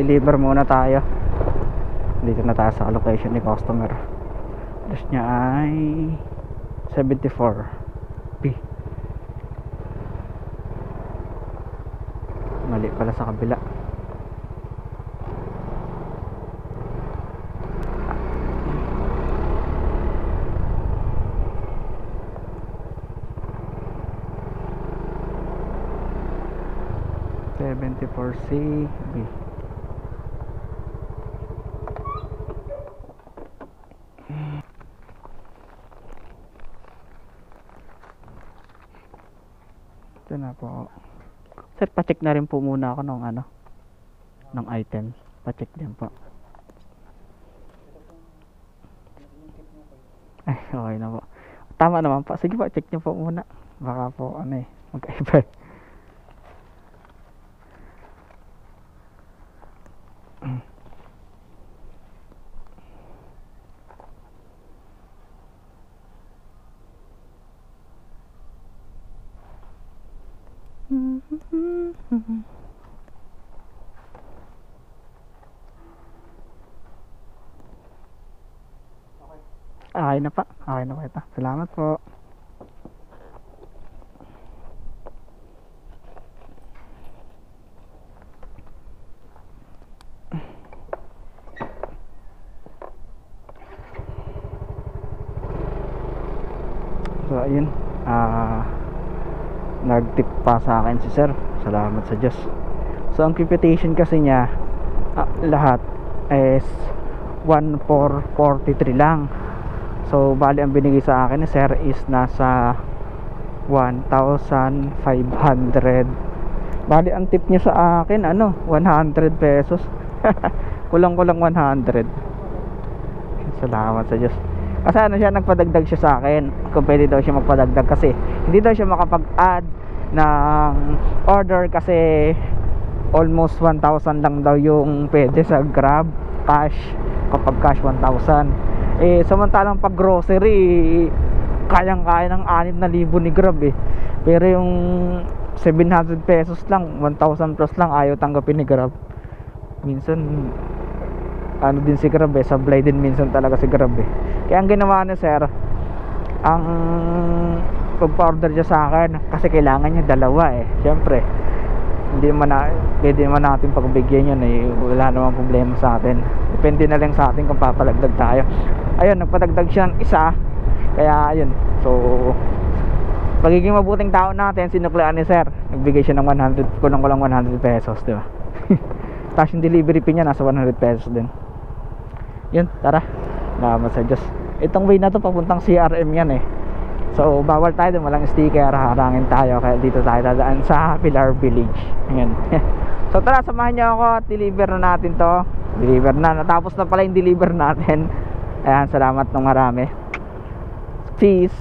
deliver muna tayo. Dito na tayo sa location ni customer. Address niya ay 74B. Mali pala sa kabila. C B. Ito na po. Sir, pa-check na rin po muna ako ng ng item. Pa-check din po. Ay, okay na po. Tama naman po. Sige po, check nyo po muna. Baka po magkaiba. Okay na pa. Okay na pa ito. Salamat po. So ayun, nag-tip pa sa akin si sir. Salamat sa Diyos. So ang computation kasi niya lahat is 1,443 lang. So bali ang binigay sa akin ni sir is nasa 1,500. Bali ang tip niya sa akin 100 pesos. Kulang-kulang 100. Salamat sa Diyos. Kasi siya, nagpadagdag siya sa akin kung pwede daw siya magpadagdag kasi hindi daw siya makapag-add ng order kasi almost 1,000 lang daw yung pwede sa Grab cash, kapag cash 1,000. Samantalang pag grocery kayang-kaya ng 6,000 ni Grab pero yung 700 pesos lang, 1,000 plus lang ayaw tanggapin ni Grab. Minsan din si Grab sablay din minsan talaga si Grab Kaya ang ginawa niya sir, ang pag-order niya sa akin kasi kailangan niya dalawa syempre hindi naman natin pagbigyan yun wala namang problema sa atin, depende na lang sa atin kung papalagdag tayo. Ayun, nagpadagdag siya ng isa, kaya ayun, so pagiging mabuting tao natin, sinuklaan ni sir, nagbigay siya ng 100, kulang-kulang 100 pesos, diba? Tapos yung delivery fee niya nasa 100 pesos din. Yun, tara. Salamat sa Diyos. Itong way na to papuntang CRM yan So bawal tayo dun, walang sticker, harangin tayo. Kaya dito tayo dadaan sa Pilar Village. Ayan. So tara, samahan niyo ako at deliver na natin to. Deliver na, natapos na pala yung deliver natin. Ayan, salamat ng marami. Peace.